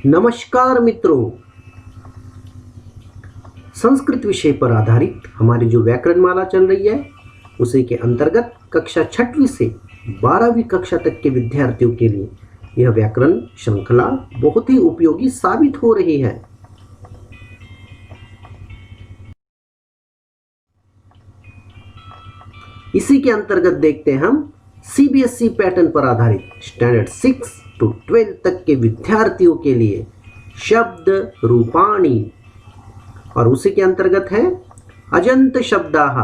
नमस्कार मित्रों, संस्कृत विषय पर आधारित हमारी जो व्याकरण माला चल रही है उसी के अंतर्गत कक्षा 6वीं से 12वीं कक्षा तक के विद्यार्थियों के लिए यह व्याकरण श्रृंखला बहुत ही उपयोगी साबित हो रही है। इसी के अंतर्गत देखते हैं हम सीबीएसई पैटर्न पर आधारित स्टैंडर्ड 6 to 12 तक के विद्यार्थियों के लिए शब्द रूपाणी, और उसी के अंतर्गत है अजंत शब्दाः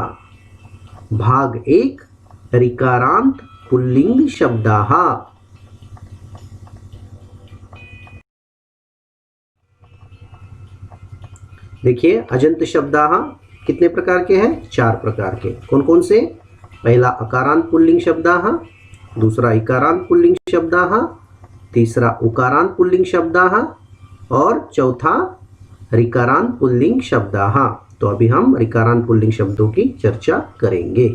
भाग 1 ऋकारांत पुल्लिंग शब्दाः। देखिए अजंत शब्दाः कितने प्रकार के हैं? 4 प्रकार के। कौन कौन से? पहला अकारांत पुल्लिंग शब्दाः, दूसरा इकारांत पुल्लिंग शब्दाः, तीसरा उकारांत पुल्लिंग शब्दाः और चौथा ऋकारांत पुल्लिंग शब्दाः। तो अभी हम ऋकारांत पुल्लिंग शब्दों की चर्चा करेंगे।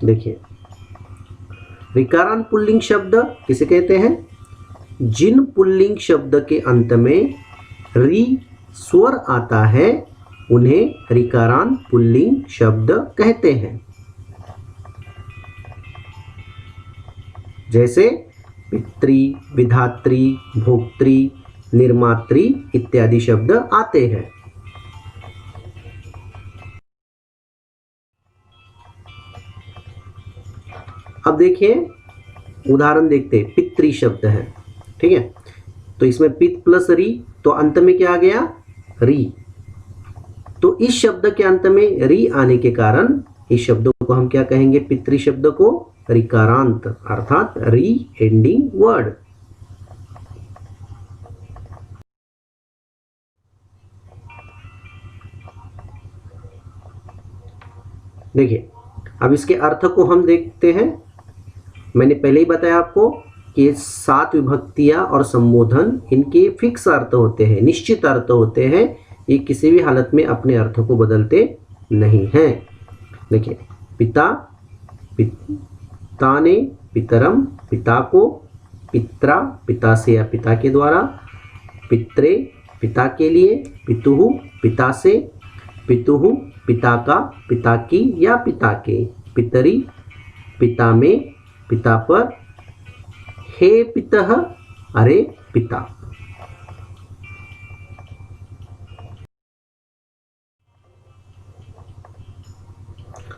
देखिए ऋकारांत पुल्लिंग शब्द किसे कहते हैं? जिन पुल्लिंग शब्द के अंत में री स्वर आता है उन्हें ऋकारांत पुल्लिंग शब्द कहते हैं। जैसे पितृ, विधात्री, भोक्त्री, निर्मात्री इत्यादि शब्द आते हैं। अब देखिए उदाहरण देखते हैं। पितृ शब्द है, ठीक है, तो इसमें पित प्लस री, तो अंत में क्या आ गया? री। तो इस शब्द के अंत में री आने के कारण इस शब्दों को हम क्या कहेंगे? पितृ शब्द को ऋकारांत अर्थात री एंडिंग वर्ड। देखिए अब इसके अर्थ को हम देखते हैं। मैंने पहले ही बताया आपको कि 7 विभक्तियां और संबोधन इनके फिक्स अर्थ होते हैं, निश्चित अर्थ होते हैं। ये किसी भी हालत में अपने अर्थ को बदलते नहीं हैं। देखिए पिता, पिता ने, पितरम पिता को, पित्रा पिता से या पिता के द्वारा, पित्रे पिता के लिए, पितुः पिता से, पितुः पिता का, पिता की या पिता के, पितरी पिता में, पिता पर, हे पितः अरे पिता।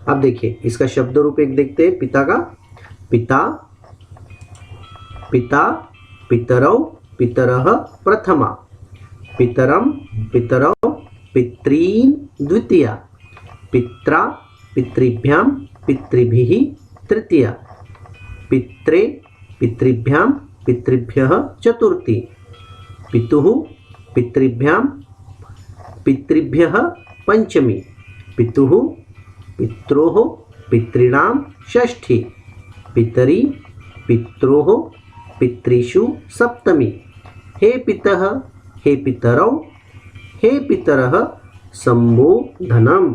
अब देखिए इसका शब्द रूप एक देखते हैं। पिता का पिता, पिता, पितरौ, पितरः प्रथमा, पितरम, पितरौ, पितॄन् द्वितीया, पित्रा, पितृभ्यां, पितृभिः तृतीया, पित्रे, पितृभ्यां, पितृभ्यः चतुर्थी, पितुः, पितृभ्यां, पितृभ्यः पंचमी, पितुः, पित्रोः, पितॄणां षष्ठी, पितरी, पित्रोः, पितृषु सप्तमी, हे पितः, हे पितरौ, हे पितरः संबोधनम्।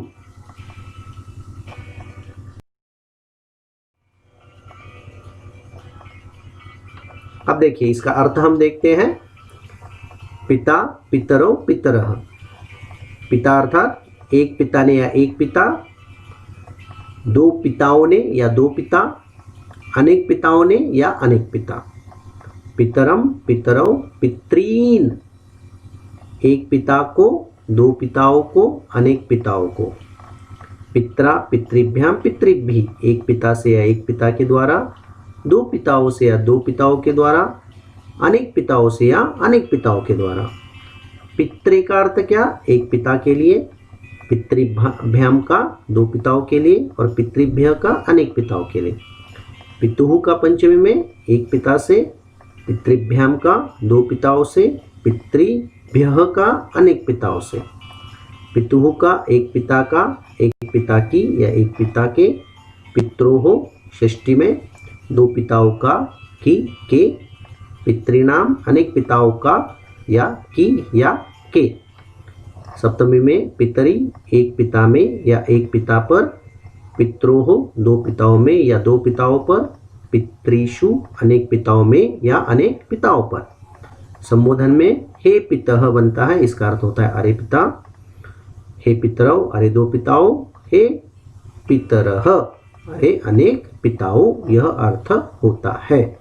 अब देखिए इसका अर्थ हम देखते हैं। पिता, पितरौ, पितरः। पिता अर्थात एक पिता ने या एक पिता, दो पिताओं ने या दो पिता, अनेक पिताओं ने या अनेक पिता। पितरम, पितरौ, पितॄन् एक पिता को, दो पिताओं को, अनेक पिताओं को। पित्रा, पितृभ्यां, पितृभिः एक पिता से या एक पिता के द्वारा, दो पिताओं से या दो पिताओं के द्वारा, अनेक पिताओं से या अनेक पिताओं के द्वारा। पितृ का अर्थ क्या? एक पिता के लिए, पितृभ्याम का दो पिताओं के लिए और पितृभ्य का अनेक पिताओं के लिए। पितुः का पंचमी में एक पिता से, पितृभ्याम का दो पिताओं से, पितृभ्य का अनेक पिताओं से। पितुः का एक पिता का, एक पिता की या एक पिता के, पित्रोः षष्ठी में दो पिताओं का की के, पितॄणाम अनेक पिताओं का या की या के। सप्तमी में पितरी एक पिता में या एक पिता पर, पित्रोः दो पिताओं में या दो पिताओं पर, पितृषु अनेक पिताओं में या अनेक पिताओं पर। संबोधन में हे पितः बनता है, इसका अर्थ होता है अरे पिता। हे पितरौ अरे दो पिताओं, हे पितरः अरे अनेक पिताओं, यह अर्थ होता है।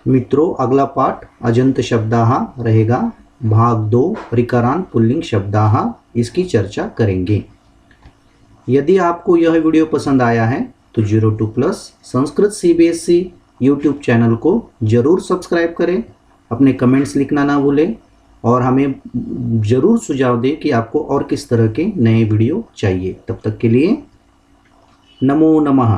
मित्रों, अगला पाठ अजंत शब्दाः रहेगा। भाग 2 रिकारांत पुल्लिंग शब्दाः, इसकी चर्चा करेंगे। यदि आपको यह वीडियो पसंद आया है तो 02+ संस्कृत CBSE यूट्यूब चैनल को ज़रूर सब्सक्राइब करें, अपने कमेंट्स लिखना ना भूलें और हमें ज़रूर सुझाव दें कि आपको और किस तरह के नए वीडियो चाहिए। तब तक के लिए नमो नमः।